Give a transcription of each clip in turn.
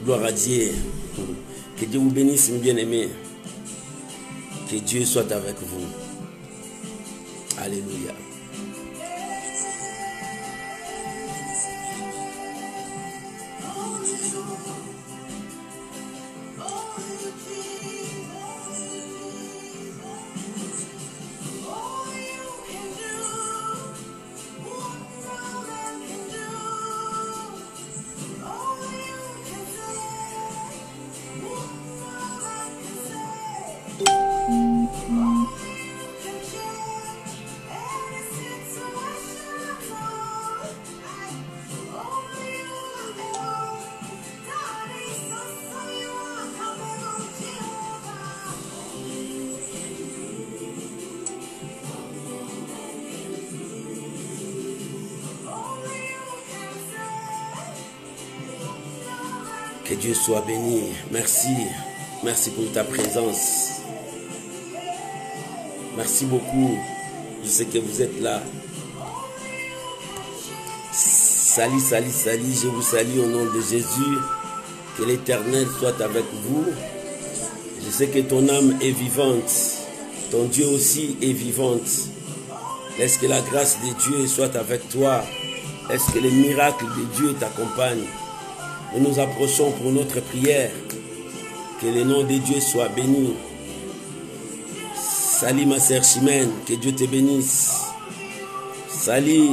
Gloire à Dieu. Que Dieu vous bénisse, mes bien-aimés. Que Dieu soit avec vous. Alléluia. Que Dieu soit béni. Merci. Merci pour ta présence. Merci beaucoup. Je sais que vous êtes là. Salut, salut, salut. Je vous salue au nom de Jésus. Que l'Éternel soit avec vous. Je sais que ton âme est vivante. Ton Dieu aussi est vivante. Laisse que la grâce de Dieu soit avec toi. Laisse que les miracles de Dieu t'accompagnent. Nous nous approchons pour notre prière. Que le nom de Dieu soit béni. Salut ma sœur Chimène, que Dieu te bénisse. Salut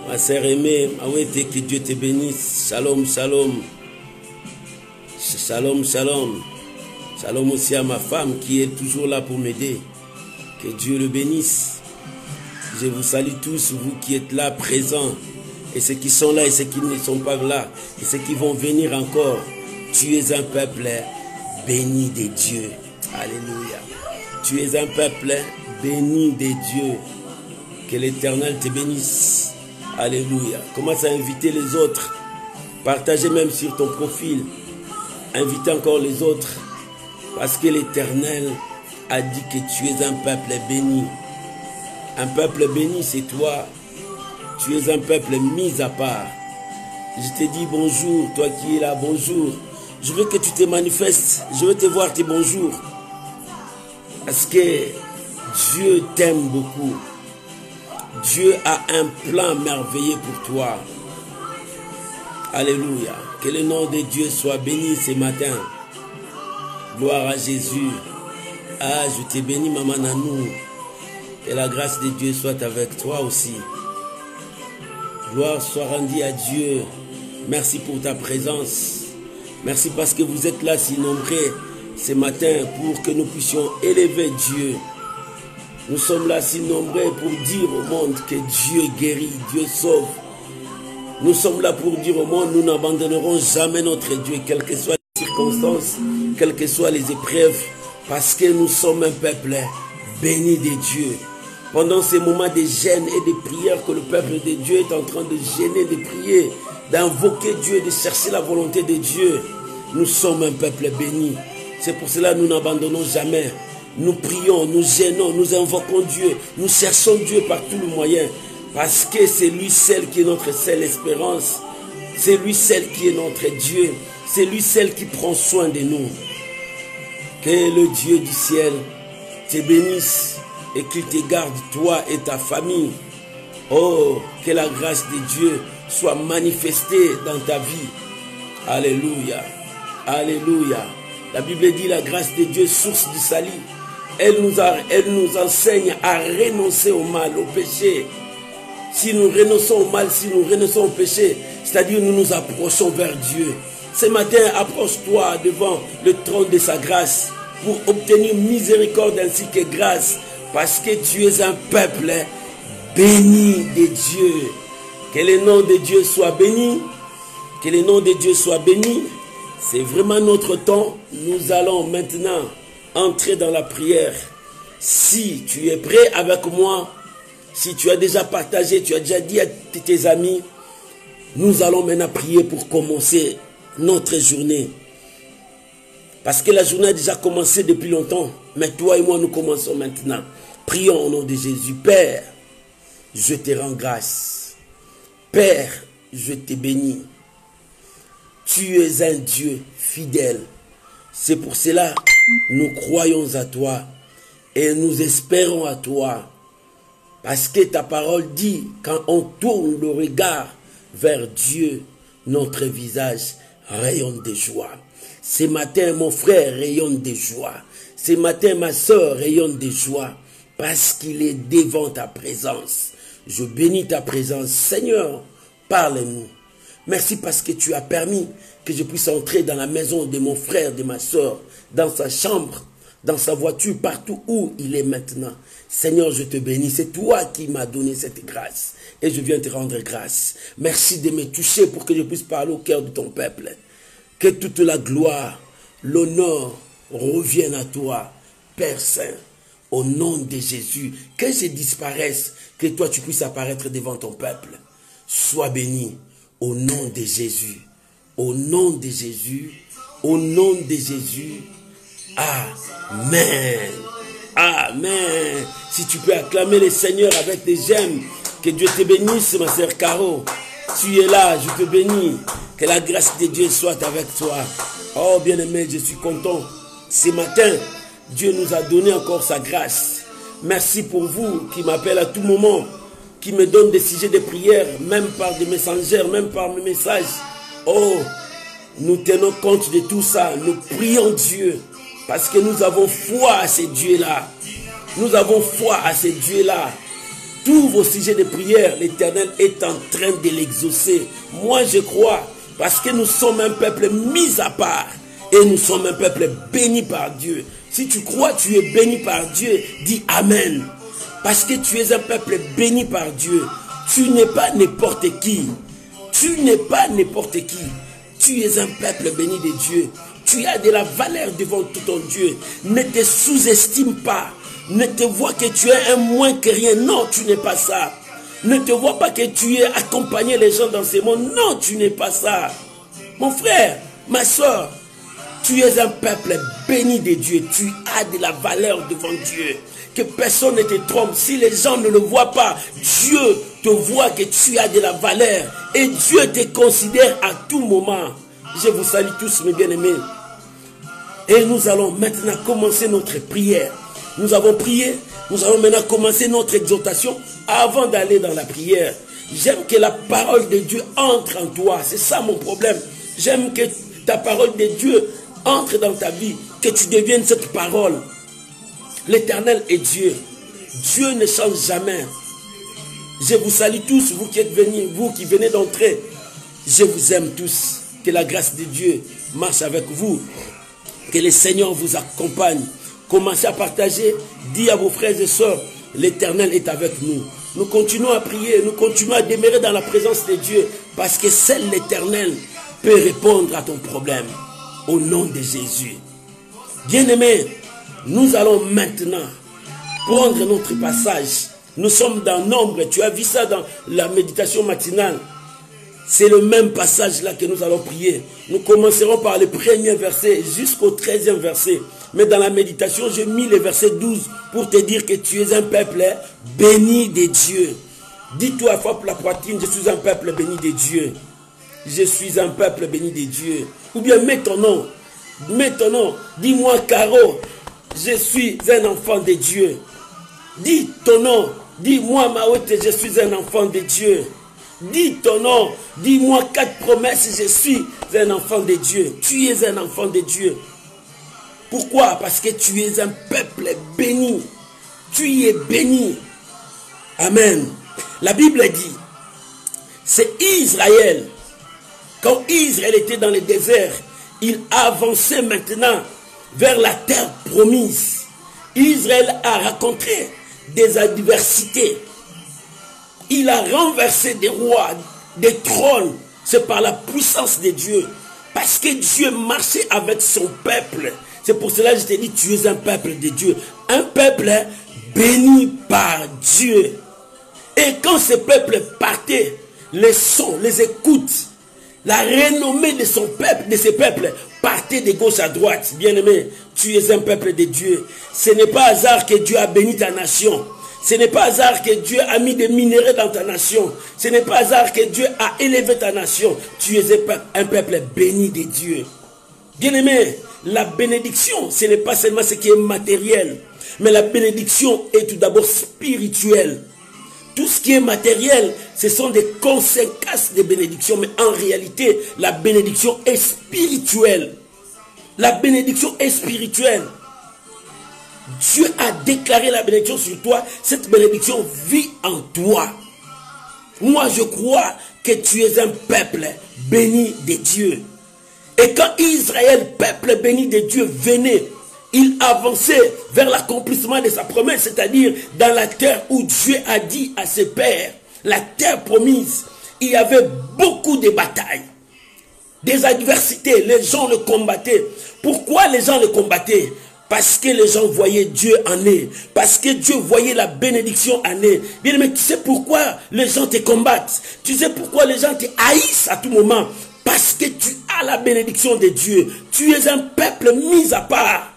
ma sœur aimée, Mawete, que Dieu te bénisse. Shalom, shalom. Shalom, shalom. Shalom aussi à ma femme qui est toujours là pour m'aider. Que Dieu le bénisse. Je vous salue tous, vous qui êtes là, présents. Et ceux qui sont là et ceux qui ne sont pas là. Et ceux qui vont venir encore. Tu es un peuple béni de Dieu. Alléluia. Tu es un peuple béni de Dieu. Que l'Éternel te bénisse. Alléluia. Commence à inviter les autres. Partagez même sur ton profil. Invitez encore les autres. Parce que l'Éternel a dit que tu es un peuple béni. Un peuple béni, c'est toi. Tu es un peuple mis à part. Je te dis bonjour, toi qui es là, bonjour. Je veux que tu te manifestes. Je veux te voir tes bonjours. Parce que Dieu t'aime beaucoup. Dieu a un plan merveilleux pour toi. Alléluia. Que le nom de Dieu soit béni ce matin. Gloire à Jésus. Ah, je te bénis, Maman Nanou. Que la grâce de Dieu soit avec toi aussi. Gloire soit rendue à Dieu. Merci pour ta présence. Merci parce que vous êtes là si nombreux ce matin pour que nous puissions élever Dieu. Nous sommes là si nombreux pour dire au monde que Dieu guérit, Dieu sauve. Nous sommes là pour dire au monde, nous n'abandonnerons jamais notre Dieu, quelles que soient les circonstances, quelles que soient les épreuves, parce que nous sommes un peuple béni de Dieu. Pendant ces moments de jeûne et de prière que le peuple de Dieu est en train de gêner, de prier, d'invoquer Dieu, de chercher la volonté de Dieu, nous sommes un peuple béni. C'est pour cela que nous n'abandonnons jamais. Nous prions, nous gênons, nous invoquons Dieu, nous cherchons Dieu par tous les moyens. Parce que c'est lui seul qui est notre seule espérance. C'est lui seul qui est notre Dieu. C'est lui seul qui prend soin de nous. Que le Dieu du ciel te bénisse et qu'il te garde, toi et ta famille. Oh, que la grâce de Dieu soit manifestée dans ta vie. Alléluia. Alléluia. La Bible dit la grâce de Dieu, source du salut. Elle nous enseigne à renoncer au mal, au péché. Si nous renonçons au mal, si nous renonçons au péché, c'est-à-dire nous nous approchons vers Dieu. Ce matin, approche-toi devant le trône de sa grâce pour obtenir miséricorde ainsi que grâce, parce que tu es un peuple béni de Dieu. Que le nom de Dieu soit béni. Que le nom de Dieu soit béni. C'est vraiment notre temps. Nous allons maintenant entrer dans la prière. Si tu es prêt avec moi, si tu as déjà partagé, tu as déjà dit à tes amis, nous allons maintenant prier pour commencer notre journée. Parce que la journée a déjà commencé depuis longtemps. Mais toi et moi, nous commençons maintenant. Prions au nom de Jésus. Père, je te rends grâce. Père, je te bénis. Tu es un Dieu fidèle. C'est pour cela nous croyons à toi et nous espérons à toi. Parce que ta parole dit, quand on tourne le regard vers Dieu, notre visage rayonne de joie. Ce matin, mon frère rayonne de joie. Ce matin, ma soeur rayonne de joie. Parce qu'il est devant ta présence. Je bénis ta présence. Seigneur, parle-nous. Merci parce que tu as permis que je puisse entrer dans la maison de mon frère, de ma soeur, dans sa chambre, dans sa voiture, partout où il est maintenant. Seigneur, je te bénis. C'est toi qui m'as donné cette grâce. Et je viens te rendre grâce. Merci de me toucher pour que je puisse parler au cœur de ton peuple. Que toute la gloire, l'honneur reviennent à toi, Père Saint. Au nom de Jésus, que je disparaisse, que toi tu puisses apparaître devant ton peuple. Sois béni au nom de Jésus. Au nom de Jésus. Au nom de Jésus. Amen. Amen. Si tu peux acclamer le Seigneur avec des j'aime. Que Dieu te bénisse, ma sœur Caro. Tu es là, je te bénis. Que la grâce de Dieu soit avec toi. Oh bien-aimé, je suis content. Ce matin, Dieu nous a donné encore sa grâce. Merci pour vous qui m'appellent à tout moment, qui me donnent des sujets de prière, même par des messengers, même par mes messages. Oh, nous tenons compte de tout ça. Nous prions Dieu parce que nous avons foi à ces dieux-là. Nous avons foi à ces dieux-là. Tous vos sujets de prière, l'Éternel est en train de l'exaucer. Moi, je crois parce que nous sommes un peuple mis à part et nous sommes un peuple béni par Dieu. Si tu crois, tu es béni par Dieu, dis Amen. Parce que tu es un peuple béni par Dieu. Tu n'es pas n'importe qui. Tu n'es pas n'importe qui. Tu es un peuple béni de Dieu. Tu as de la valeur devant tout ton Dieu. Ne te sous-estime pas. Ne te vois que tu es un moins que rien. Non, tu n'es pas ça. Ne te vois pas que tu es accompagné les gens dans ce monde. Non, tu n'es pas ça. Mon frère, ma soeur, tu es un peuple béni de Dieu. Tu as de la valeur devant Dieu. Que personne ne te trompe. Si les gens ne le voient pas, Dieu te voit que tu as de la valeur. Et Dieu te considère à tout moment. Je vous salue tous, mes bien-aimés. Et nous allons maintenant commencer notre prière. Nous avons prié. Nous allons maintenant commencer notre exhortation avant d'aller dans la prière. J'aime que la parole de Dieu entre en toi. C'est ça mon problème. J'aime que ta parole de Dieu entre dans ta vie, que tu deviennes cette parole. L'Éternel est Dieu. Dieu ne change jamais. Je vous salue tous, vous qui êtes venus, vous qui venez d'entrer. Je vous aime tous. Que la grâce de Dieu marche avec vous. Que le Seigneur vous accompagne. Commencez à partager. Dis à vos frères et sœurs, l'Éternel est avec nous. Nous continuons à prier, nous continuons à demeurer dans la présence de Dieu. Parce que seul l'Éternel peut répondre à ton problème. Au nom de Jésus. Bien-aimés, nous allons maintenant prendre notre passage. Nous sommes dans Nombre. Tu as vu ça dans la méditation matinale. C'est le même passage là que nous allons prier. Nous commencerons par le premier verset jusqu'au 13e verset. Mais dans la méditation, j'ai mis le verset 12 pour te dire que tu es un peuple béni de Dieu. Dis-toi, frappe la poitrine, je suis un peuple béni de Dieu. Je suis un peuple béni de Dieu. Ou bien mets ton nom. Mets ton nom. Dis-moi, Caro, je suis un enfant de Dieu. Dis ton nom. Dis-moi, Maote, je suis un enfant de Dieu. Dis ton nom. Dis-moi 4 promesses, je suis un enfant de Dieu. Tu es un enfant de Dieu. Pourquoi? Parce que tu es un peuple béni. Tu es béni. Amen. La Bible dit, c'est Israël. Quand Israël était dans le désert, il avançait maintenant vers la terre promise. Israël a rencontré des adversités. Il a renversé des rois, des trônes. C'est par la puissance de Dieu. Parce que Dieu marchait avec son peuple. C'est pour cela que je te dis, tu es un peuple de Dieu. Un peuple béni par Dieu. Et quand ce peuple partait, les sons, les écoutes, la renommée de son peuple, de ce peuple, partait de gauche à droite. Bien-aimé, tu es un peuple de Dieu. Ce n'est pas hasard que Dieu a béni ta nation. Ce n'est pas hasard que Dieu a mis des minéraux dans ta nation. Ce n'est pas hasard que Dieu a élevé ta nation. Tu es un peuple béni de Dieu. Bien-aimé, la bénédiction, ce n'est pas seulement ce qui est matériel, mais la bénédiction est tout d'abord spirituelle. Tout ce qui est matériel, ce sont des conséquences de bénédiction, mais en réalité, la bénédiction est spirituelle. La bénédiction est spirituelle. Dieu a déclaré la bénédiction sur toi. Cette bénédiction vit en toi. Moi, je crois que tu es un peuple béni de Dieu. Et quand Israël, peuple béni de Dieu, venait, il avançait vers l'accomplissement de sa promesse, c'est-à-dire dans la terre où Dieu a dit à ses pères, la terre promise. Il y avait beaucoup de batailles, des adversités, les gens le combattaient. Pourquoi les gens le combattaient? Parce que les gens voyaient Dieu en eux. Parce que Dieu voyait la bénédiction en eux. Bien, mais tu sais pourquoi les gens te combattent? Tu sais pourquoi les gens te haïssent à tout moment? Parce que tu as la bénédiction de Dieu. Tu es un peuple mis à part.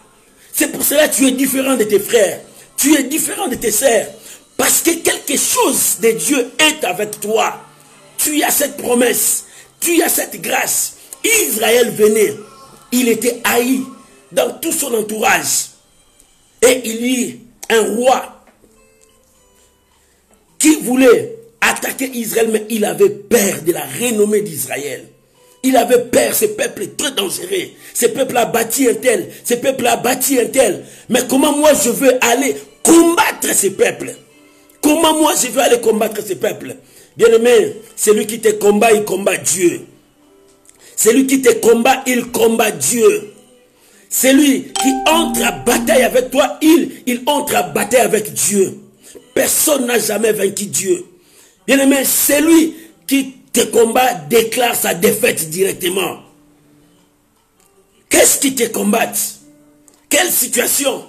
C'est pour cela que tu es différent de tes frères. Tu es différent de tes sœurs. Parce que quelque chose de Dieu est avec toi. Tu as cette promesse. Tu as cette grâce. Israël venait. Il était haï dans tout son entourage. Et il y eut un roi qui voulait attaquer Israël, mais il avait peur de la renommée d'Israël. Il avait peur, ce peuple est très dangereux. Ce peuple a bâti un tel, ce peuple a bâti un tel. Mais comment moi je veux aller combattre ce peuple? Comment moi je veux aller combattre ce peuple? Bien-aimé, celui qui te combat, il combat Dieu. Celui qui te combat, il combat Dieu. Celui qui entre à bataille avec toi, il entre à bataille avec Dieu. Personne n'a jamais vaincu Dieu. Bien-aimé, celui qui te combat déclare sa défaite directement. Qu'est-ce qui te combat? Quelle situation?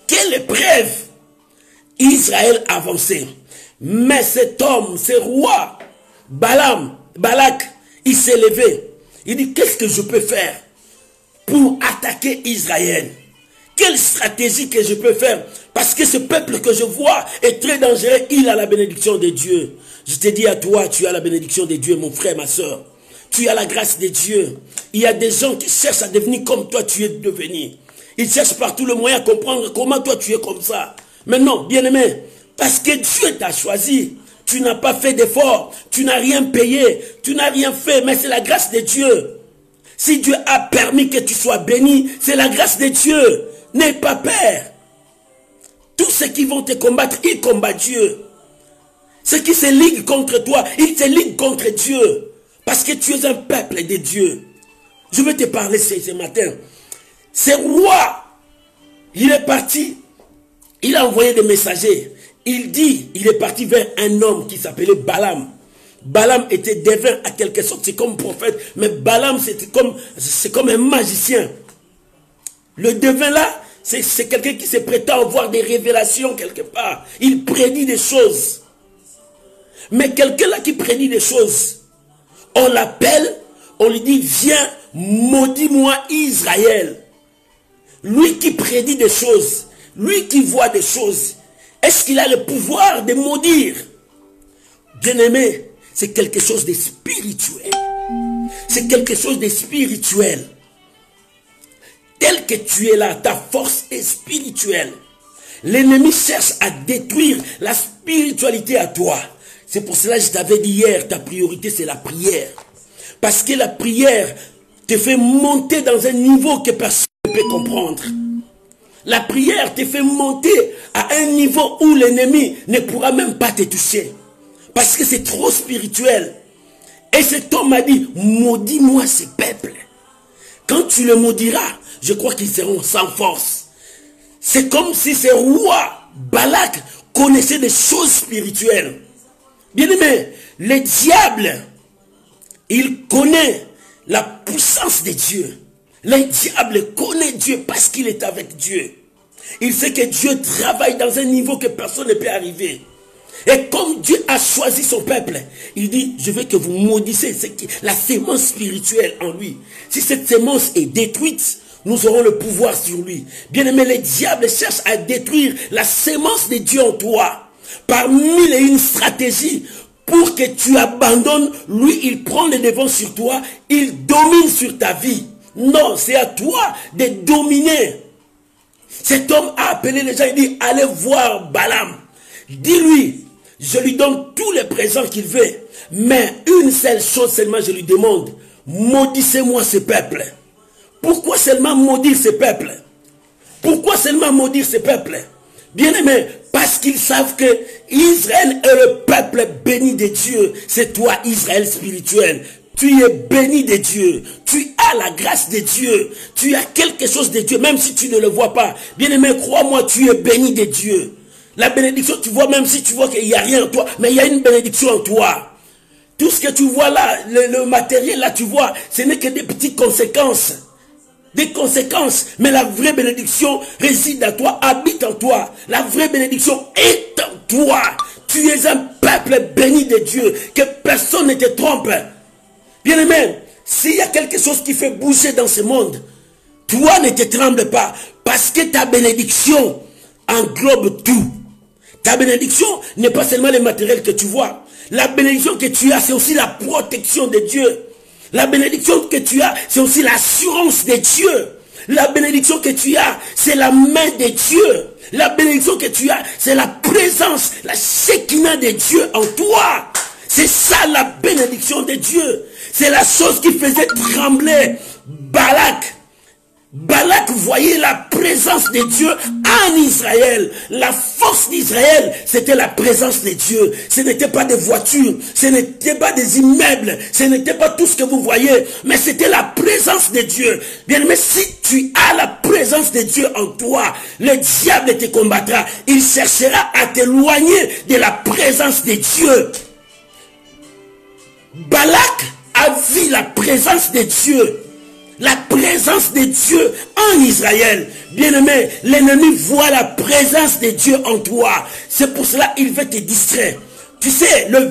Quelle épreuve? Israël avançait. Mais cet homme, ce roi, Balak, il s'est levé. Il dit, qu'est-ce que je peux faire pour attaquer Israël? Quelle stratégie que je peux faire? Parce que ce peuple que je vois est très dangereux. Il a la bénédiction de Dieu. Je te dis à toi, tu as la bénédiction de Dieu, mon frère, ma soeur. Tu as la grâce de Dieu. Il y a des gens qui cherchent à devenir comme toi tu es devenu. Ils cherchent par tous les moyens à comprendre comment toi tu es comme ça. Mais non, bien-aimé, parce que Dieu t'a choisi. Tu n'as pas fait d'effort. Tu n'as rien payé. Tu n'as rien fait. Mais c'est la grâce de Dieu. Si Dieu a permis que tu sois béni, c'est la grâce de Dieu. N'aie pas peur. Tous ceux qui vont te combattre, ils combattent Dieu. Ceux qui se liguent contre toi, ils se liguent contre Dieu. Parce que tu es un peuple de Dieu. Je vais te parler ce matin. Ce roi, il est parti. Il a envoyé des messagers. Il est parti vers un homme qui s'appelait Balaam. Balaam était devin à quelque sorte, c'est comme prophète. Mais Balaam, c'est comme un magicien. Le devin là, c'est quelqu'un qui se prétend avoir des révélations quelque part. Il prédit des choses. Mais quelqu'un là qui prédit des choses, on l'appelle, on lui dit, viens, maudis-moi Israël. Lui qui prédit des choses, lui qui voit des choses, est-ce qu'il a le pouvoir de maudire? Bien-aimé, c'est quelque chose de spirituel. C'est quelque chose de spirituel. Tel que tu es là, ta force est spirituelle. L'ennemi cherche à détruire la spiritualité à toi. C'est pour cela que je t'avais dit hier, ta priorité c'est la prière. Parce que la prière te fait monter dans un niveau que personne ne peut comprendre. La prière te fait monter à un niveau où l'ennemi ne pourra même pas te toucher. Parce que c'est trop spirituel. Et cet homme m'a dit, maudis-moi ce peuple. Quand tu le maudiras, je crois qu'ils seront sans force. C'est comme si ce roi, Balak, connaissait des choses spirituelles. Bien-aimé, le diable, il connaît la puissance de Dieu. Le diable connaît Dieu parce qu'il est avec Dieu. Il sait que Dieu travaille dans un niveau que personne ne peut arriver. Et comme Dieu a choisi son peuple, il dit, je veux que vous maudissez la sémence spirituelle en lui. Si cette sémence est détruite, nous aurons le pouvoir sur lui. Bien aimé, le diable cherche à détruire la sémence de Dieu en toi. par mille et une stratégies pour que tu abandonnes. Lui, il prend le devant sur toi, il domine sur ta vie. Non, c'est à toi de dominer. Cet homme a appelé les gens, il dit, allez voir Balaam. Dis-lui, je lui donne tous les présents qu'il veut, mais une seule chose seulement je lui demande, maudissez-moi ce peuple. Pourquoi seulement maudire ce peuple? Pourquoi seulement maudire ce peuple? Bien-aimé, parce qu'ils savent que Israël est le peuple béni de Dieu. C'est toi, Israël spirituel. Tu es béni de Dieu. Tu as la grâce de Dieu. Tu as quelque chose de Dieu, même si tu ne le vois pas. Bien-aimé, crois-moi, tu es béni de Dieu. La bénédiction, tu vois, même si tu vois qu'il n'y a rien en toi, mais il y a une bénédiction en toi. Tout ce que tu vois là, le matériel là, tu vois, ce n'est que des petites conséquences. Des conséquences, mais la vraie bénédiction réside en toi, habite en toi. La vraie bénédiction est en toi. Tu es un peuple béni de Dieu, que personne ne te trompe. Bien-aimé, s'il y a quelque chose qui fait bouger dans ce monde, toi ne te tremble pas, parce que ta bénédiction englobe tout. Ta bénédiction n'est pas seulement le matériel que tu vois. La bénédiction que tu as, c'est aussi la protection de Dieu. La bénédiction que tu as, c'est aussi l'assurance de Dieu. La bénédiction que tu as, c'est la main de Dieu. La bénédiction que tu as, c'est la présence, la Shekinah de Dieu en toi. C'est ça la bénédiction de Dieu. C'est la chose qui faisait trembler Balak. Balak voyait la présence de Dieu en Israël. La force d'Israël, c'était la présence de Dieu. Ce n'était pas des voitures, ce n'était pas des immeubles, ce n'était pas tout ce que vous voyez, mais c'était la présence de Dieu. Bien, mais si tu as la présence de Dieu en toi, le diable te combattra. Il cherchera à t'éloigner de la présence de Dieu. Balak a vu la présence de Dieu. La présence de Dieu en Israël. Bien-aimé, l'ennemi voit la présence de Dieu en toi. C'est pour cela qu'il veut te distraire. Tu sais, le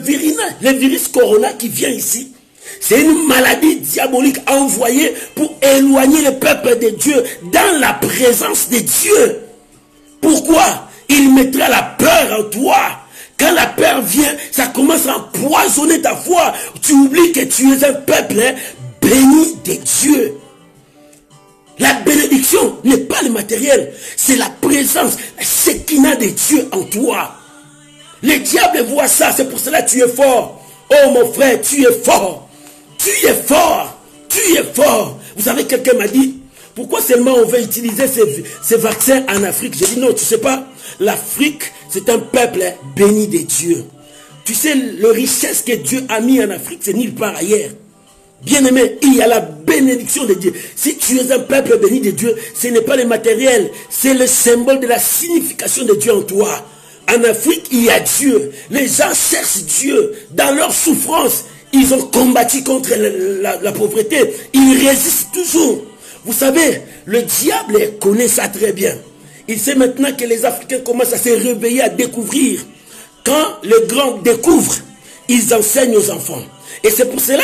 virus corona qui vient ici, c'est une maladie diabolique envoyée pour éloigner le peuple de Dieu dans la présence de Dieu. Pourquoi? Il mettra la peur en toi. Quand la peur vient, ça commence à empoisonner ta foi. Tu oublies que tu es un peuple béni de Dieu. La bénédiction n'est pas le matériel, c'est la présence, la Shekinah de Dieu en toi. Les diables voient ça, c'est pour cela que tu es fort. Oh mon frère, tu es fort. Tu es fort. Tu es fort. Vous savez, quelqu'un m'a dit, pourquoi seulement on veut utiliser ces vaccins en Afrique? J'ai dit non, tu sais pas, l'Afrique, c'est un peuple béni de Dieu. Tu sais, la richesse que Dieu a mis en Afrique, c'est nulle part ailleurs. Bien-aimé, il y a la bénédiction de Dieu. Si tu es un peuple béni de Dieu, ce n'est pas le matériel, c'est le symbole de la signification de Dieu en toi. En Afrique, il y a Dieu. Les gens cherchent Dieu. Dans leur souffrance, ils ont combattu contre la pauvreté. Ils résistent toujours. Vous savez, le diable connaît ça très bien. Il sait maintenant que les Africains commencent à se réveiller, à découvrir. Quand les grands découvrent, ils enseignent aux enfants. Et c'est pour cela,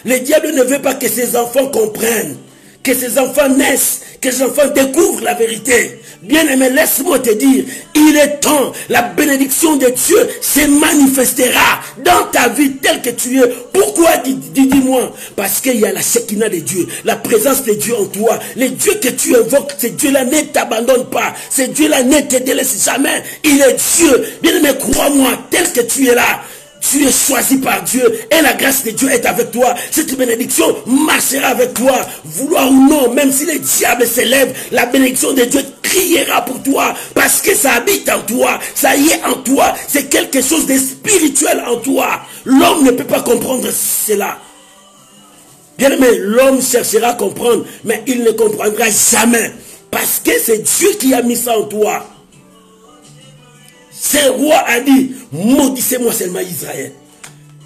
le diable ne veut pas que ses enfants comprennent, que ses enfants naissent, que ses enfants découvrent la vérité. Bien-aimé, laisse-moi te dire, il est temps, la bénédiction de Dieu se manifestera dans ta vie telle que tu es. Pourquoi, dis-moi? Parce qu'il y a la Shekinah de Dieu, la présence de Dieu en toi. Le Dieu que tu invoques, ce Dieu-là ne t'abandonne pas, ce Dieu-là ne te délaisse jamais. Il est Dieu. Bien-aimé, crois-moi, tel que tu es là, tu es choisi par Dieu et la grâce de Dieu est avec toi. Cette bénédiction marchera avec toi, vouloir ou non. Même si les diables s'élèvent, la bénédiction de Dieu criera pour toi parce que ça habite en toi, ça y est en toi. C'est quelque chose de spirituel en toi. L'homme ne peut pas comprendre cela. Bien aimé, l'homme cherchera à comprendre, mais il ne comprendra jamais parce que c'est Dieu qui a mis ça en toi. Ce roi a dit, maudissez-moi seulement Israël.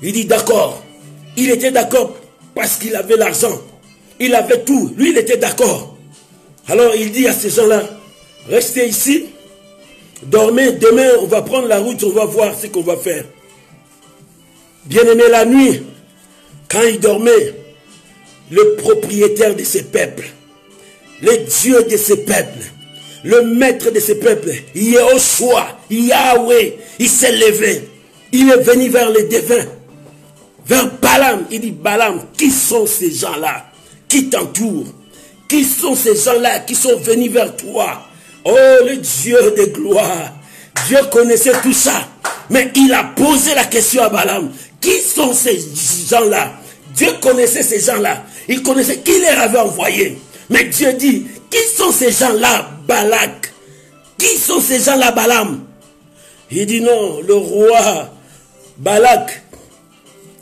Il dit d'accord. Il était d'accord parce qu'il avait l'argent. Il avait tout. Lui, il était d'accord. Alors il dit à ces gens-là, restez ici, dormez, demain on va prendre la route, on va voir ce qu'on va faire. Bien aimé, la nuit, quand il dormait, le propriétaire de ce peuple, le Dieu de ce peuple, le maître de ce peuple, Yehoshua, Yahweh, il s'est levé. Il est venu vers les devins, vers Balaam. Il dit, Balaam, qui sont ces gens-là qui t'entourent? Qui sont ces gens-là qui sont venus vers toi? Oh, le Dieu de gloire. Dieu connaissait tout ça. Mais il a posé la question à Balaam. Qui sont ces gens-là? Dieu connaissait ces gens-là. Il connaissait qui les avait envoyés. Mais Dieu dit, qui sont ces gens-là, Balak? Qui sont ces gens-là, Balaam? Il dit non, le roi Balak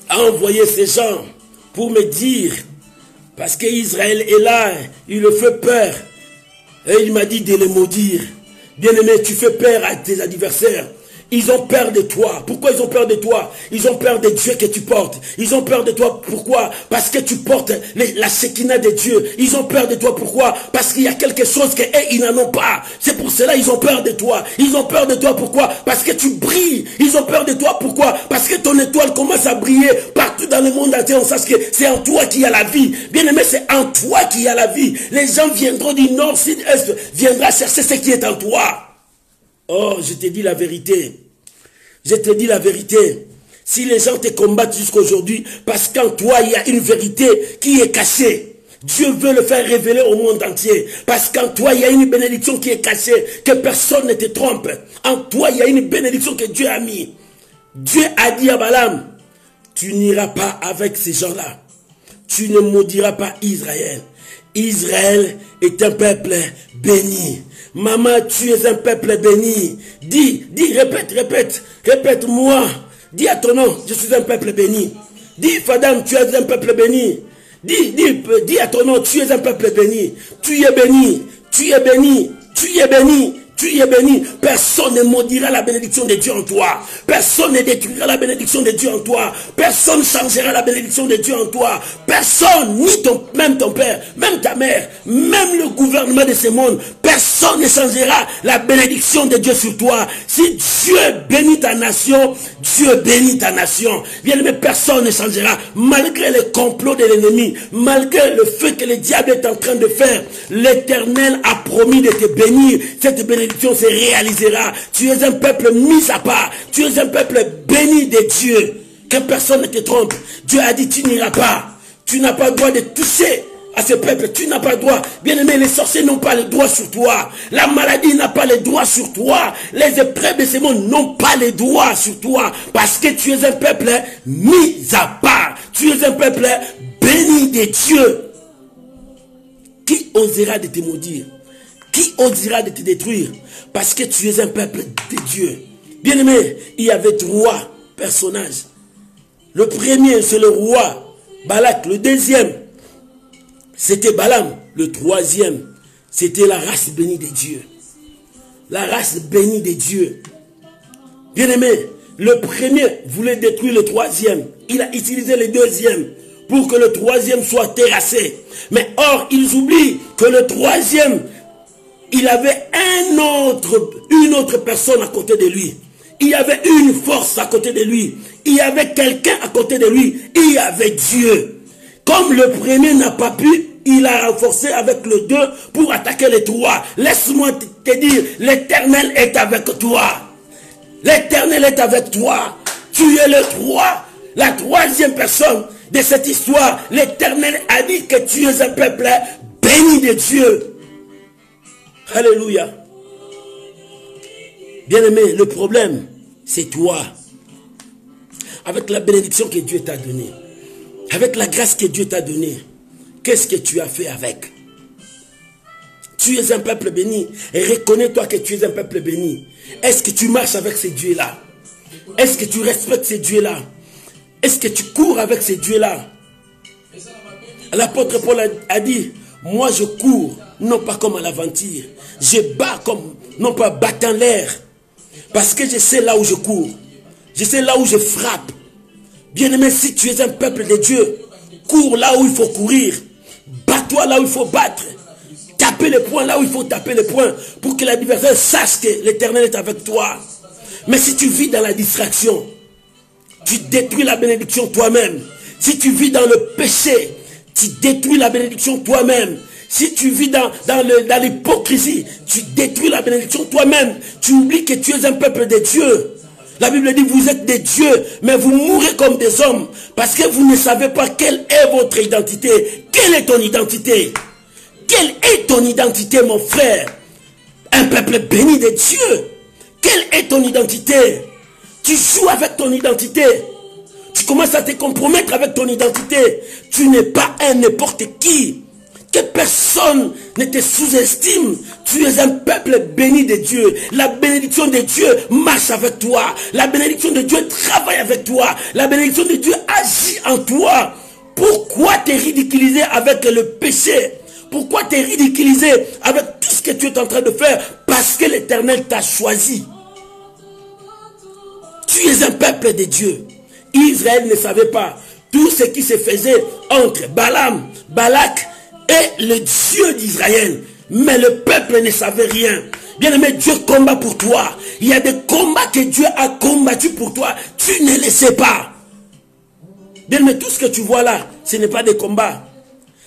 a envoyé ces gens pour me dire, parce qu'Israël est là, il le fait peur. Et il m'a dit de les maudire. Bien-aimé, tu fais peur à tes adversaires. Ils ont peur de toi. Pourquoi ils ont peur de toi? Ils ont peur de Dieu que tu portes. Ils ont peur de toi. Pourquoi? Parce que tu portes la Shekinah de Dieu. Ils ont peur de toi. Pourquoi? Parce qu'il y a quelque chose qu'ils n'en ont pas. C'est pour cela qu'ils ont peur de toi. Ils ont peur de toi. Pourquoi? Parce que tu brilles. Ils ont peur de toi. Pourquoi? Parce que ton étoile commence à briller partout dans le monde entier. On sache que c'est en toi qu'il y a la vie. Bien aimé, c'est en toi qu'il y a la vie. Les gens viendront du nord, sud, est, viendront chercher ce qui est en toi. Oh, je te dis la vérité. Je te dis la vérité. Si les gens te combattent jusqu'aujourd'hui, parce qu'en toi, il y a une vérité qui est cachée. Dieu veut le faire révéler au monde entier. Parce qu'en toi, il y a une bénédiction qui est cachée, que personne ne te trompe. En toi, il y a une bénédiction que Dieu a mis. Dieu a dit à Balaam, tu n'iras pas avec ces gens-là. Tu ne maudiras pas Israël. Israël est un peuple béni. Maman, tu es un peuple béni. Dis, répète-moi. Dis à ton nom, je suis un peuple béni. Dis, Fadam, tu es un peuple béni. Dis à ton nom, tu es un peuple béni. Tu es béni, tu es béni, tu es béni. Tu es béni. Personne ne maudira la bénédiction de Dieu en toi. Personne ne détruira la bénédiction de Dieu en toi. Personne ne changera la bénédiction de Dieu en toi. Personne, même ton père, même ta mère, même le gouvernement de ce monde, personne ne changera la bénédiction de Dieu sur toi. Si Dieu bénit ta nation, Dieu bénit ta nation. Bien aimé, personne ne changera. Malgré les complots de l'ennemi, malgré le fait que le diable est en train de faire, l'Éternel a promis de te bénir. Cette bénédiction se réalisera. Tu es un peuple mis à part. Tu es un peuple béni de Dieu. Que personne ne te trompe. Dieu a dit, tu n'iras pas. Tu n'as pas le droit de toucher à ce peuple. Tu n'as pas le droit. Bien aimé, les sorciers n'ont pas le droit sur toi. La maladie n'a pas le droit sur toi. Les épreuves de ce monde n'ont pas le droit sur toi. Parce que tu es un peuple mis à part. Tu es un peuple béni de Dieu. Qui osera de te maudire? Qui osera de te détruire? Parce que tu es un peuple de Dieu. Bien aimé, il y avait 3 personnages. Le premier, c'est le roi Balak. Le deuxième, c'était Balaam. Le troisième, c'était la race bénie de Dieu. La race bénie de Dieu. Bien aimé, le premier voulait détruire le troisième. Il a utilisé le deuxième pour que le troisième soit terrassé. Mais or, ils oublient que le troisième, il avait une autre personne à côté de lui. Il y avait une force à côté de lui. Il y avait quelqu'un à côté de lui. Il y avait Dieu. Comme le premier n'a pas pu, il a renforcé avec le 2 pour attaquer les 3. Laisse-moi te dire, l'Éternel est avec toi. L'Éternel est avec toi. Tu es le 3. La troisième personne de cette histoire. L'Éternel a dit que tu es un peuple béni de Dieu. Alléluia. Bien-aimé, le problème, c'est toi. Avec la bénédiction que Dieu t'a donnée, avec la grâce que Dieu t'a donnée, qu'est-ce que tu as fait avec? Tu es un peuple béni. Et reconnais-toi que tu es un peuple béni. Est-ce que tu marches avec ces dieux-là? Est-ce que tu respectes ces dieux-là? Est-ce que tu cours avec ces dieux-là? L'apôtre Paul a dit, moi je cours, non pas comme à l'aventure. Je bats comme, non pas battant l'air. Parce que je sais là où je cours. Je sais là où je frappe. Bien-aimé, si tu es un peuple de Dieu, cours là où il faut courir. Bats-toi là où il faut battre. Tapez les poings là où il faut taper les poings. Pour que l'adversaire sache que l'Éternel est avec toi. Mais si tu vis dans la distraction, tu détruis la bénédiction toi-même. Si tu vis dans le péché, tu détruis la bénédiction toi-même. Si tu vis dans l'hypocrisie, tu détruis la bénédiction toi-même. Tu oublies que tu es un peuple de Dieu. La Bible dit, vous êtes des dieux, mais vous mourrez comme des hommes. Parce que vous ne savez pas quelle est votre identité. Quelle est ton identité? Quelle est ton identité, mon frère? Un peuple béni de Dieu. Quelle est ton identité? Tu joues avec ton identité. Tu commences à te compromettre avec ton identité. Tu n'es pas un n'importe qui. Que personne ne te sous-estime. Tu es un peuple béni de Dieu. La bénédiction de Dieu marche avec toi. La bénédiction de Dieu travaille avec toi. La bénédiction de Dieu agit en toi. Pourquoi te ridiculiser avec le péché? Pourquoi te ridiculiser avec tout ce que tu es en train de faire? Parce que l'Éternel t'a choisi. Tu es un peuple de Dieu. Israël ne savait pas tout ce qui se faisait entre Balaam, Balak et le Dieu d'Israël. Mais le peuple ne savait rien. Bien aimé, Dieu combat pour toi. Il y a des combats que Dieu a combattus pour toi. Tu ne le sais pas. Bien aimé, tout ce que tu vois là, ce n'est pas des combats.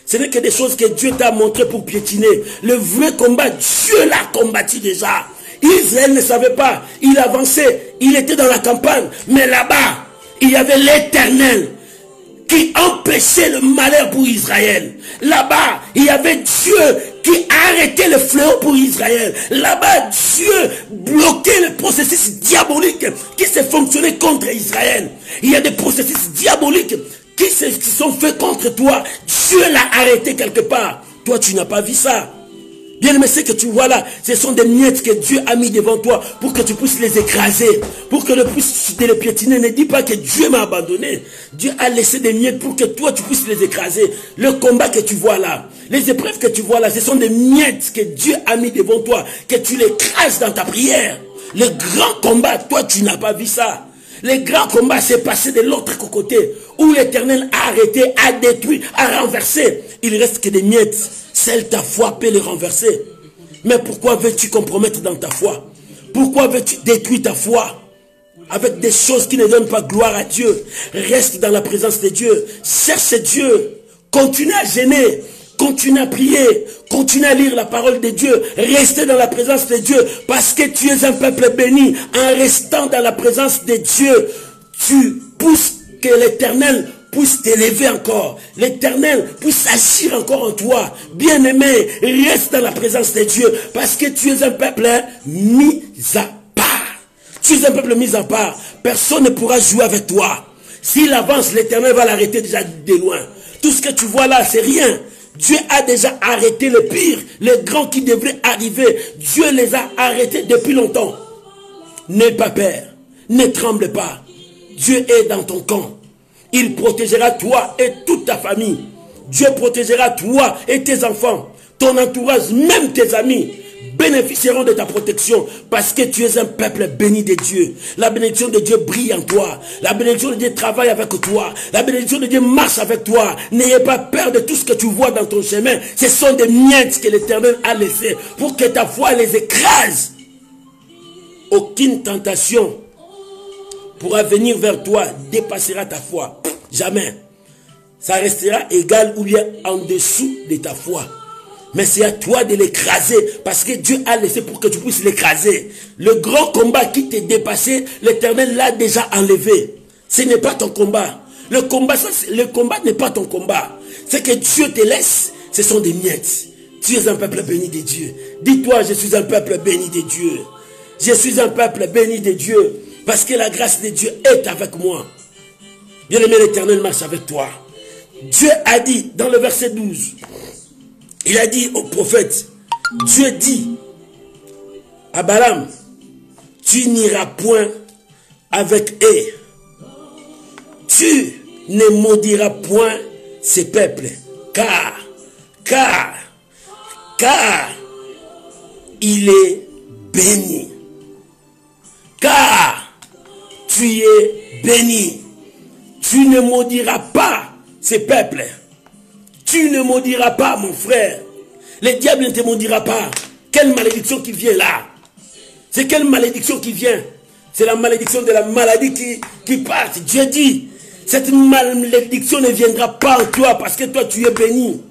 Ce n'est que des choses que Dieu t'a montré pour piétiner. Le vrai combat, Dieu l'a combattu déjà. Israël ne savait pas. Il avançait. Il était dans la campagne. Mais là-bas, il y avait l'Éternel qui empêchait le malheur pour Israël. Là-bas, il y avait Dieu qui arrêtait le fléau pour Israël. Là-bas, Dieu bloquait le processus diabolique qui s'est fonctionné contre Israël. Il y a des processus diaboliques qui sont faits contre toi. Dieu l'a arrêté quelque part. Toi, tu n'as pas vu ça. Bien aimé, ce que tu vois là, ce sont des miettes que Dieu a mis devant toi pour que tu puisses les écraser, pour que tu puisses les piétiner. Ne dis pas que Dieu m'a abandonné. Dieu a laissé des miettes pour que toi tu puisses les écraser. Le combat que tu vois là, les épreuves que tu vois là, ce sont des miettes que Dieu a mis devant toi, que tu les écrases dans ta prière. Le grand combat, toi tu n'as pas vu ça. Le grand combat s'est passé de l'autre côté, où l'Éternel a arrêté, a détruit, a renversé. Il reste que des miettes. Seule ta foi peut les renverser. Mais pourquoi veux-tu compromettre dans ta foi? Pourquoi veux-tu détruire ta foi avec des choses qui ne donnent pas gloire à Dieu? Reste dans la présence de Dieu. Cherche Dieu. Continue à jeûner. Continue à prier. Continue à lire la parole de Dieu. Restez dans la présence de Dieu. Parce que tu es un peuple béni. En restant dans la présence de Dieu, tu pousses que l'Éternel puisse t'élever encore. L'Éternel puisse agir encore en toi. Bien-aimé, reste dans la présence de Dieu. Parce que tu es un peuple mis à part. Tu es un peuple mis à part. Personne ne pourra jouer avec toi. S'il avance, l'Éternel va l'arrêter déjà de loin. Tout ce que tu vois là, c'est rien. Dieu a déjà arrêté le pire. Les grands qui devraient arriver, Dieu les a arrêtés depuis longtemps. N'aie pas peur. Ne tremble pas. Dieu est dans ton camp. Il protégera toi et toute ta famille. Dieu protégera toi et tes enfants. Ton entourage, même tes amis, bénéficieront de ta protection parce que tu es un peuple béni de Dieu. La bénédiction de Dieu brille en toi. La bénédiction de Dieu travaille avec toi. La bénédiction de Dieu marche avec toi. N'ayez pas peur de tout ce que tu vois dans ton chemin. Ce sont des miettes que l'Éternel a laissées pour que ta foi les écrase. Aucune tentation pourra venir vers toi, dépassera ta foi. Jamais. Ça restera égal ou bien en dessous de ta foi. Mais c'est à toi de l'écraser parce que Dieu a laissé pour que tu puisses l'écraser. Le grand combat qui t'est dépassé, l'Éternel l'a déjà enlevé. Ce n'est pas ton combat. Le combat n'est pas ton combat. Ce que Dieu te laisse, ce sont des miettes. Tu es un peuple béni de Dieu. Dis-toi, je suis un peuple béni de Dieu. Je suis un peuple béni de Dieu. Parce que la grâce de Dieu est avec moi. Bien-aimé, l'Éternel marche avec toi. Dieu a dit dans le verset 12, il a dit au prophète, Dieu dit à Balaam, tu n'iras point avec eux. Tu ne maudiras point ces peuples, car il est béni. Car tu es béni. Tu ne maudiras pas ces peuples. Tu ne maudiras pas, mon frère. Le diable ne te maudira pas. Quelle malédiction qui vient là? C'est quelle malédiction qui vient? C'est la malédiction de la maladie qui part. Dieu dit, cette malédiction ne viendra pas en toi parce que toi tu es béni.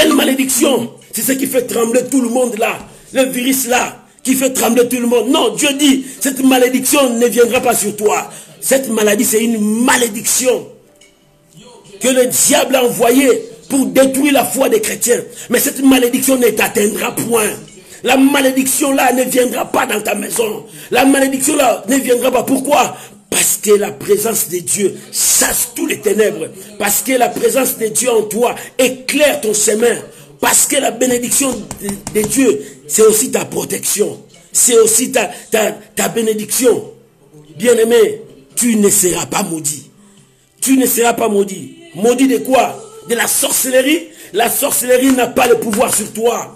Quelle malédiction? C'est ce qui fait trembler tout le monde là. Le virus là, qui fait trembler tout le monde. Non, Dieu dit, cette malédiction ne viendra pas sur toi. Cette maladie, c'est une malédiction que le diable a envoyée pour détruire la foi des chrétiens. Mais cette malédiction ne t'atteindra point. La malédiction là ne viendra pas dans ta maison. La malédiction là ne viendra pas. Pourquoi? Parce que la présence de Dieu chasse tous les ténèbres. Parce que la présence de Dieu en toi éclaire ton chemin. Parce que la bénédiction de Dieu, c'est aussi ta protection. C'est aussi ta bénédiction. Bien-aimé, tu ne seras pas maudit. Tu ne seras pas maudit. Maudit de quoi? De la sorcellerie. La sorcellerie n'a pas le pouvoir sur toi.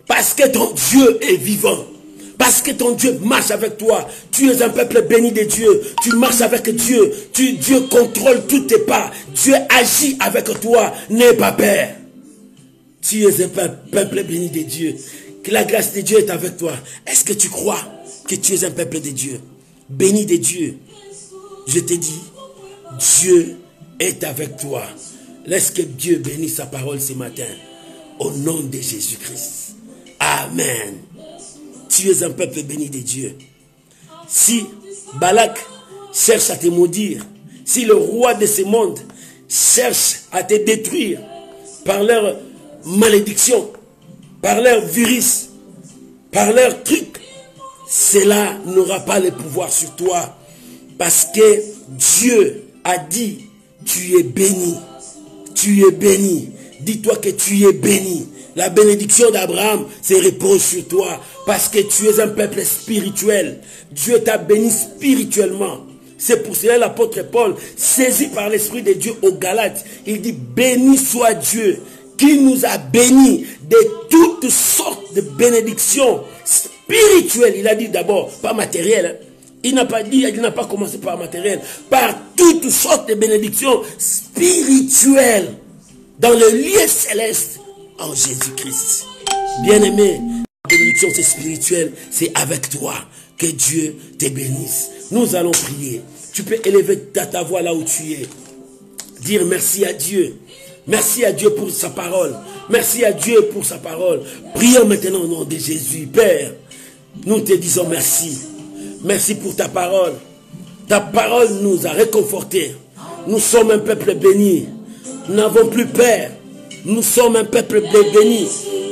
Parce que ton Dieu est vivant. Parce que ton Dieu marche avec toi. Tu es un peuple béni de Dieu. Tu marches avec Dieu. Dieu contrôle tous tes pas. Dieu agit avec toi. N'aie pas peur. Tu es un peuple béni de Dieu. Que la grâce de Dieu est avec toi. Est-ce que tu crois que tu es un peuple de Dieu? Béni de Dieu. Je te dis, Dieu est avec toi. Laisse que Dieu bénisse sa parole ce matin. Au nom de Jésus-Christ. Amen. Tu es un peuple béni de Dieu. Si Balak cherche à te maudire, si le roi de ce monde cherche à te détruire par leur malédiction, par leur virus, par leur truc, cela n'aura pas le pouvoir sur toi. Parce que Dieu a dit, tu es béni. Tu es béni. Dis-toi que tu es béni. La bénédiction d'Abraham se repose sur toi. Parce que tu es un peuple spirituel. Dieu t'a béni spirituellement. C'est pour cela l'apôtre Paul, saisi par l'Esprit de Dieu aux Galates, il dit, béni soit Dieu, qui nous a bénis de toutes sortes de bénédictions spirituelles. Il a dit d'abord, pas matérielles. Il n'a pas dit, il n'a pas commencé par matériel. Par toutes sortes de bénédictions spirituelles dans le lieu céleste en Jésus-Christ. Bien-aimé, la bénédiction c'est spirituel, c'est avec toi. Que Dieu te bénisse. Nous allons prier. Tu peux élever ta voix là où tu es. Dire merci à Dieu. Merci à Dieu pour sa parole. Merci à Dieu pour sa parole. Prions maintenant au nom de Jésus. Père, nous te disons merci. Merci pour ta parole. Ta parole nous a réconfortés. Nous sommes un peuple béni. Nous n'avons plus peur. Nous sommes un peuple béni.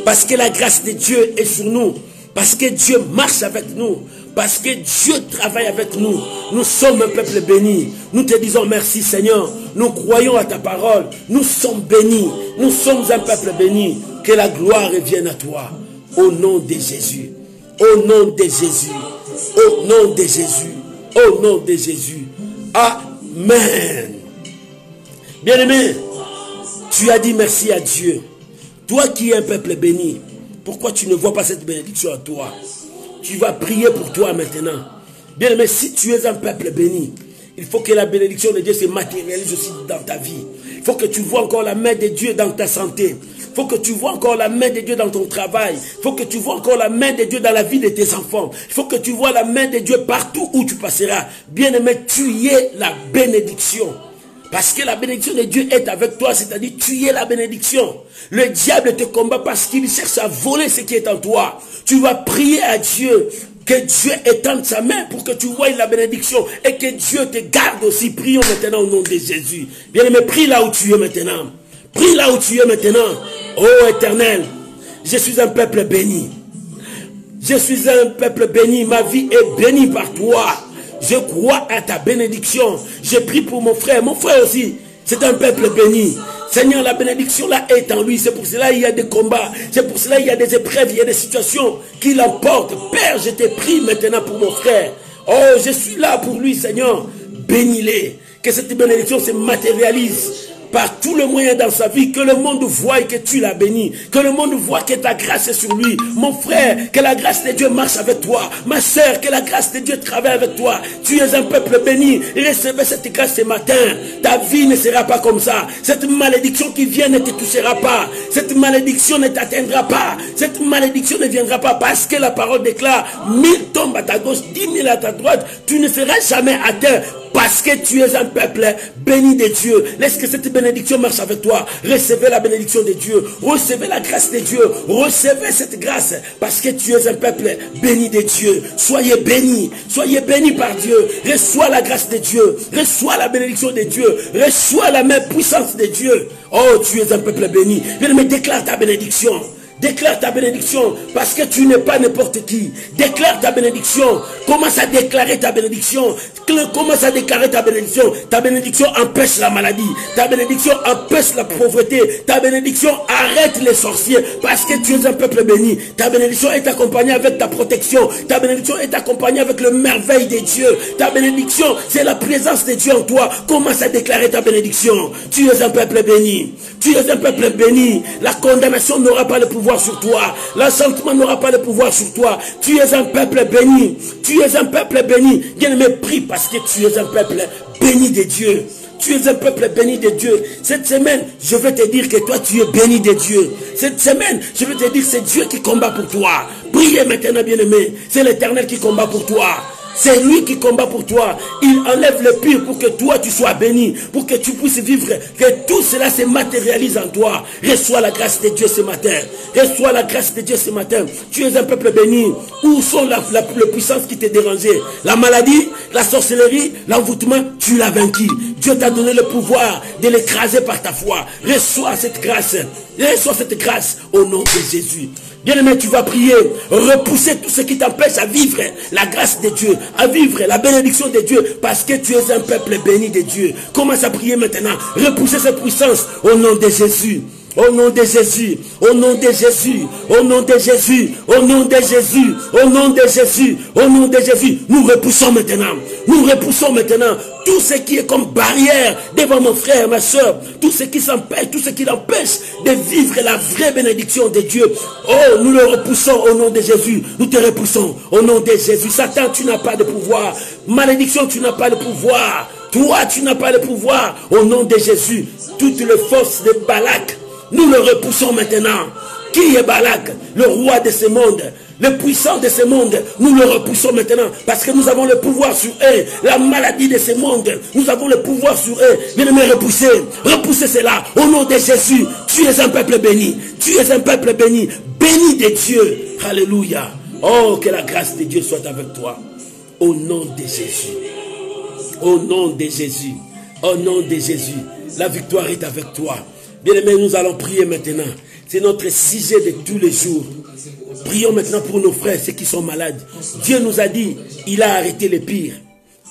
Parce que la grâce de Dieu est sur nous. Parce que Dieu marche avec nous. Parce que Dieu travaille avec nous. Nous sommes un peuple béni. Nous te disons merci Seigneur. Nous croyons à ta parole. Nous sommes bénis. Nous sommes un peuple béni. Que la gloire revienne à toi. Au nom de Jésus. Au nom de Jésus. Au nom de Jésus. Au nom de Jésus. Amen. Bien-aimé, tu as dit merci à Dieu. Toi qui es un peuple béni, pourquoi tu ne vois pas cette bénédiction à toi? Tu vas prier pour toi maintenant. Bien-aimé, si tu es un peuple béni, il faut que la bénédiction de Dieu se matérialise aussi dans ta vie. Il faut que tu vois encore la main de Dieu dans ta santé. Il faut que tu vois encore la main de Dieu dans ton travail. Il faut que tu vois encore la main de Dieu dans la vie de tes enfants. Il faut que tu vois la main de Dieu partout où tu passeras. Bien-aimé, tu es la bénédiction. Parce que la bénédiction de Dieu est avec toi, c'est-à-dire tu es la bénédiction. Le diable te combat parce qu'il cherche à voler ce qui est en toi. Tu vas prier à Dieu, que Dieu étende sa main pour que tu voies la bénédiction et que Dieu te garde aussi. Prions maintenant au nom de Jésus. Bien-aimé, prie là où tu es maintenant. Prie là où tu es maintenant. Oh Éternel, je suis un peuple béni. Je suis un peuple béni. Ma vie est bénie par toi. Je crois à ta bénédiction. Je prie pour mon frère. Mon frère aussi, c'est un peuple béni. Seigneur, la bénédiction là est en lui. C'est pour cela qu'il y a des combats. C'est pour cela qu'il y a des épreuves. Il y a des situations qui l'emportent. Père, je te prie maintenant pour mon frère. Oh, je suis là pour lui, Seigneur. Bénis-les. Que cette bénédiction se matérialise par tous les moyens dans sa vie, que le monde voie que tu l'as béni, que le monde voit que ta grâce est sur lui. Mon frère, que la grâce de Dieu marche avec toi. Ma soeur, que la grâce de Dieu travaille avec toi. Tu es un peuple béni. Recevez cette grâce ce matin. Ta vie ne sera pas comme ça. Cette malédiction qui vient ne te touchera pas. Cette malédiction ne t'atteindra pas. Cette malédiction ne viendra pas parce que la parole déclare 1000 tombent à ta gauche, 10 000 à ta droite. Tu ne seras jamais atteint Parce que tu es un peuple béni de Dieu. Laisse que cette bénédiction marche avec toi. Recevez la bénédiction de Dieu. Recevez la grâce de Dieu. Recevez cette grâce. Parce que tu es un peuple béni de Dieu. Soyez bénis. Soyez bénis par Dieu. Reçois la grâce de Dieu. Reçois la bénédiction de Dieu. Reçois la même puissance de Dieu. Oh, tu es un peuple béni. Viens me déclare ta bénédiction. Déclare ta bénédiction parce que tu n'es pas n'importe qui. Déclare ta bénédiction. Commence à déclarer ta bénédiction. Commence à déclarer ta bénédiction. Ta bénédiction empêche la maladie. Ta bénédiction empêche la pauvreté. Ta bénédiction arrête les sorciers parce que tu es un peuple béni. Ta bénédiction est accompagnée avec ta protection. Ta bénédiction est accompagnée avec le merveille de Dieu. Ta bénédiction, c'est la présence de Dieu en toi. Commence à déclarer ta bénédiction. Tu es un peuple béni. Tu es un peuple béni. La condamnation n'aura pas le pouvoir sur toi. L'enchantement n'aura pas de pouvoir sur toi. Tu es un peuple béni. Tu es un peuple béni. Bien-aimé, prie parce que tu es un peuple béni de Dieu. Tu es un peuple béni de Dieu. Cette semaine, je vais te dire que toi, tu es béni de Dieu. Cette semaine, je vais te dire que c'est Dieu qui combat pour toi. Priez maintenant, bien-aimé. C'est l'Éternel qui combat pour toi. C'est lui qui combat pour toi. Il enlève le pire pour que toi tu sois béni. Pour que tu puisses vivre. Que tout cela se matérialise en toi. Reçois la grâce de Dieu ce matin. Reçois la grâce de Dieu ce matin. Tu es un peuple béni. Où sont la puissance qui te dérangeait? La maladie, la sorcellerie, l'envoûtement, tu l'as vaincu. Dieu t'a donné le pouvoir de l'écraser par ta foi. Reçois cette grâce. Reçois cette grâce au nom de Jésus. Bien-aimé, tu vas prier, repousser tout ce qui t'empêche à vivre la grâce de Dieu, à vivre la bénédiction de Dieu, parce que tu es un peuple béni de Dieu. Commence à prier maintenant, repousser cette puissance au nom de Jésus. Au nom de Jésus, au nom de Jésus, au nom de Jésus, au nom de Jésus, au nom de Jésus, au nom de Jésus, nous repoussons maintenant tout ce qui est comme barrière devant mon frère, ma soeur, tout ce qui s'empêche, tout ce qui l'empêche de vivre la vraie bénédiction de Dieu. Oh, nous le repoussons au nom de Jésus, nous te repoussons au nom de Jésus. Satan, tu n'as pas de pouvoir. Malédiction, tu n'as pas de pouvoir. Toi, tu n'as pas de pouvoir. Au nom de Jésus, toutes les forces de Balak, nous le repoussons maintenant. Qui est Balak? Le roi de ce monde, le puissant de ce monde. Nous le repoussons maintenant parce que nous avons le pouvoir sur eux. La maladie de ce monde, nous avons le pouvoir sur eux. Bien-aimés, repoussez cela au nom de Jésus. Tu es un peuple béni. Tu es un peuple béni. Béni de Dieu. Alléluia. Oh, que la grâce de Dieu soit avec toi. Au nom de Jésus. Au nom de Jésus. Au nom de Jésus. La victoire est avec toi. Bien-aimés, nous allons prier maintenant. C'est notre sujet de tous les jours. Prions maintenant pour nos frères, ceux qui sont malades. Dieu nous a dit, il a arrêté le pire.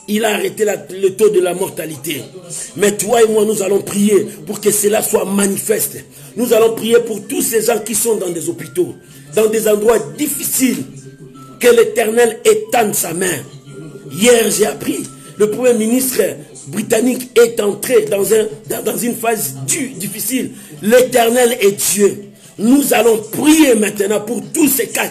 Il a arrêté le taux de la mortalité. Mais toi et moi, nous allons prier pour que cela soit manifeste. Nous allons prier pour tous ces gens qui sont dans des hôpitaux, dans des endroits difficiles. Que l'Éternel étende sa main. Hier, j'ai appris, le Premier ministre britannique est entré dans une phase difficile. L'Éternel est Dieu. Nous allons prier maintenant pour tous ces cas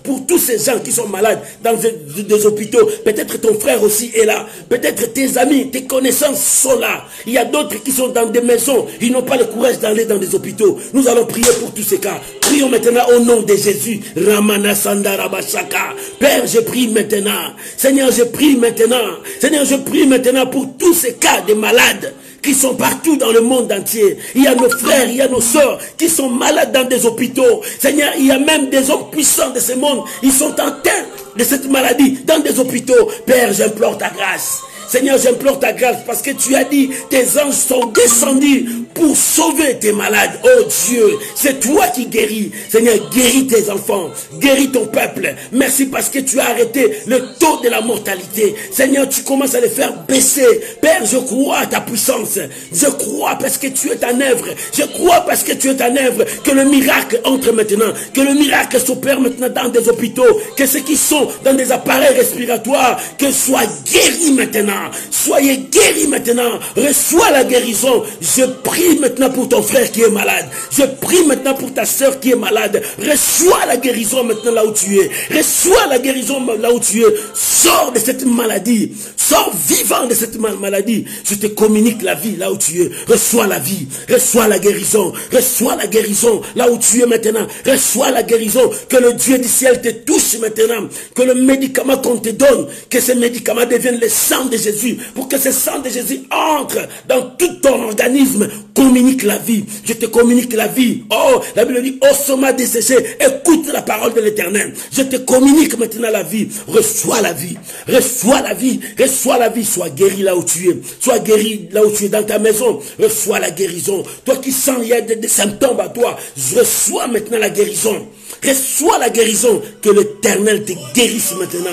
pour tous ces gens qui sont malades dans des hôpitaux. Peut-être ton frère aussi est là. Peut-être tes amis, tes connaissances sont là. Il y a d'autres qui sont dans des maisons. Ils n'ont pas le courage d'aller dans des hôpitaux. Nous allons prier pour tous ces cas. Prions maintenant au nom de Jésus. Ramana Sandarabashaka. Père, je prie maintenant. Seigneur, je prie maintenant. Seigneur, je prie maintenant pour tous ces cas de malades qui sont partout dans le monde entier. Il y a nos frères, il y a nos sœurs qui sont malades dans des hôpitaux. Seigneur, il y a même des hommes puissants de ce monde. Ils sont atteints de cette maladie dans des hôpitaux. Père, j'implore ta grâce. Seigneur, j'implore ta grâce parce que tu as dit, tes anges sont descendus pour sauver tes malades. Oh Dieu, c'est toi qui guéris. Seigneur, guéris tes enfants, guéris ton peuple. Merci parce que tu as arrêté le taux de la mortalité. Seigneur, tu commences à les faire baisser. Père, je crois à ta puissance. Je crois parce que tu es en œuvre. Je crois parce que tu es en œuvre que le miracle entre maintenant. Que le miracle s'opère maintenant dans des hôpitaux. Que ceux qui sont dans des appareils respiratoires, que soient guéris maintenant. Soyez guéris maintenant. Reçois la guérison. Je prie prie maintenant pour ton frère qui est malade. Je prie maintenant pour ta soeur qui est malade. Reçois la guérison maintenant là où tu es. Reçois la guérison là où tu es. Sors de cette maladie. Sors vivant de cette maladie. Je te communique la vie là où tu es. Reçois la vie. Reçois la guérison. Reçois la guérison là où tu es maintenant. Reçois la guérison. Que le Dieu du ciel te touche maintenant. Que le médicament qu'on te donne, que ce médicament devienne le sang de Jésus. Pour que ce sang de Jésus entre dans tout ton organisme. Communique la vie. Je te communique la vie. Oh, la Bible dit, ô soma desséché, écoute la parole de l'Éternel. Je te communique maintenant la vie. Reçois la vie. Reçois la vie. Reçois la vie. Sois guéri là où tu es. Sois guéri là où tu es dans ta maison. Reçois la guérison. Toi qui sens il y a des symptômes à toi, reçois maintenant la guérison. Reçois la guérison. Que l'Éternel te guérisse maintenant.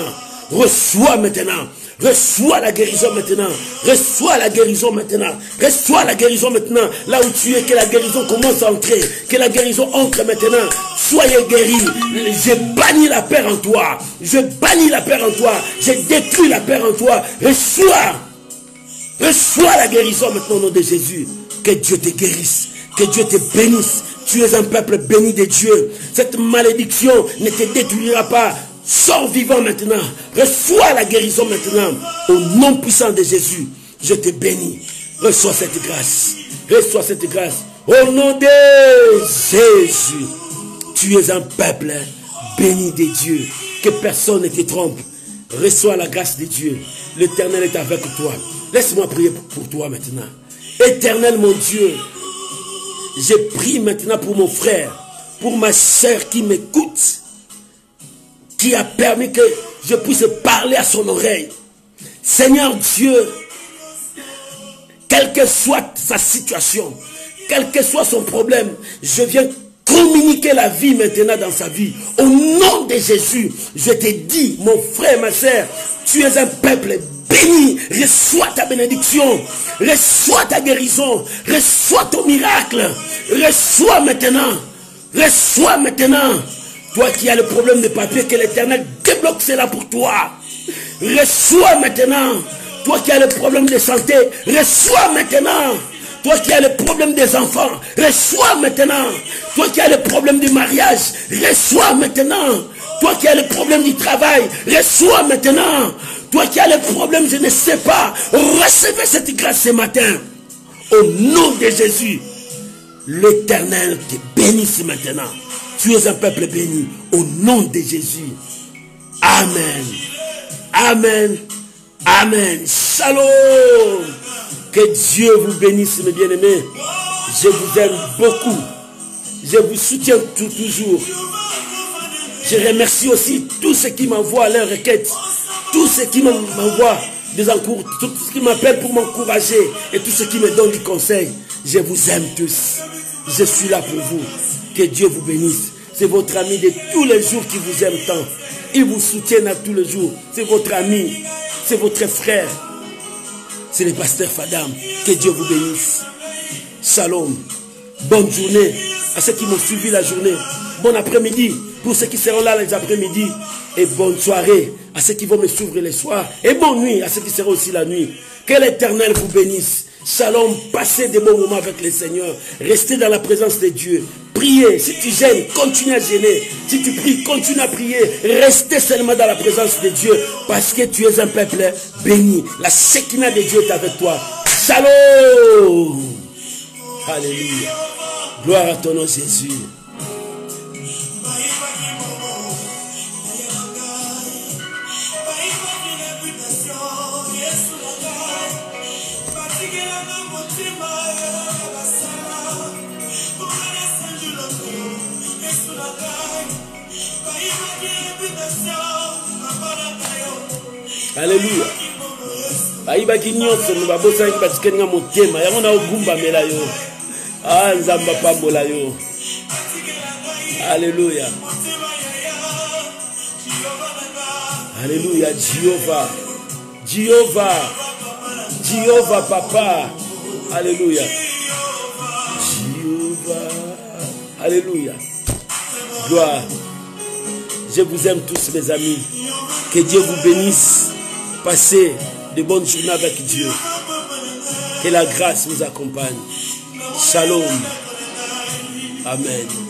Reçois maintenant. Reçois la guérison maintenant. Reçois la guérison maintenant. Reçois la guérison maintenant. Là où tu es, que la guérison commence à entrer. Que la guérison entre maintenant. Soyez guéris. Je bannis la peur en toi. Je bannis la peur en toi. Je détruis la peur en toi. Reçois. Reçois la guérison maintenant au nom de Jésus. Que Dieu te guérisse. Que Dieu te bénisse. Tu es un peuple béni de Dieu. Cette malédiction ne te détruira pas. Sors vivant maintenant. Reçois la guérison maintenant. Au nom puissant de Jésus. Je te bénis. Reçois cette grâce. Reçois cette grâce. Au nom de Jésus. Tu es un peuple béni de Dieu. Que personne ne te trompe. Reçois la grâce de Dieu. L'Éternel est avec toi. Laisse-moi prier pour toi maintenant. Éternel mon Dieu. Je prie maintenant pour mon frère. Pour ma soeur qui m'écoute. Qui a permis que je puisse parler à son oreille. Seigneur Dieu, quelle que soit sa situation, quel que soit son problème, je viens communiquer la vie maintenant dans sa vie. Au nom de Jésus, je te dis, mon frère, ma soeur, tu es un peuple béni. Reçois ta bénédiction, reçois ta guérison, reçois ton miracle, reçois maintenant, reçois maintenant. Toi qui as le problème de papier, que l'Éternel débloque cela pour toi. Reçois maintenant. Toi qui as le problème de santé, reçois maintenant. Toi qui as le problème des enfants, reçois maintenant. Toi qui as le problème du mariage, reçois maintenant. Toi qui as le problème du travail, reçois maintenant. Toi qui as le problème, je ne sais pas, recevez cette grâce ce matin. Au nom de Jésus, l'Éternel te bénisse maintenant. Tu es un peuple béni. Au nom de Jésus. Amen. Amen. Amen. Shalom. Que Dieu vous bénisse, mes bien-aimés. Je vous aime beaucoup. Je vous soutiens toujours. Je remercie aussi tous ceux qui m'envoient leurs requêtes. Tous ceux qui m'envoient des encours. Tous ceux qui m'appellent pour m'encourager. Et tous ceux qui me donnent des conseils. Je vous aime tous. Je suis là pour vous. Que Dieu vous bénisse. C'est votre ami de tous les jours qui vous aime tant. Il vous soutient à tous les jours. C'est votre ami. C'est votre frère. C'est le pasteur Fadam. Que Dieu vous bénisse. Shalom. Bonne journée à ceux qui m'ont suivi la journée. Bon après-midi pour ceux qui seront là les après-midi. Et bonne soirée à ceux qui vont me suivre les soirs. Et bonne nuit à ceux qui seront aussi la nuit. Que l'Éternel vous bénisse. Shalom, passez des bons moments avec le Seigneur. Restez dans la présence de Dieu. Priez. Si tu gênes, continue à gêner. Si tu pries, continue à prier. Restez seulement dans la présence de Dieu. Parce que tu es un peuple béni. La Shekinah de Dieu est avec toi. Shalom. Alléluia. Gloire à ton nom, Jésus. Alléluia. Aïba qui nyonso nous va bosser avec parce que nous avons thème. Ya on a ogumba melayo. Ah nzamba pambola yo. Alléluia. Alléluia. Jéhovah. Jéhovah. Jéhovah papa. Alléluia. Jéhovah. Alléluia. Gloire. Je vous aime tous mes amis. Que Dieu vous bénisse. Passez de bonnes journées avec Dieu. Que la grâce vous accompagne. Shalom. Amen.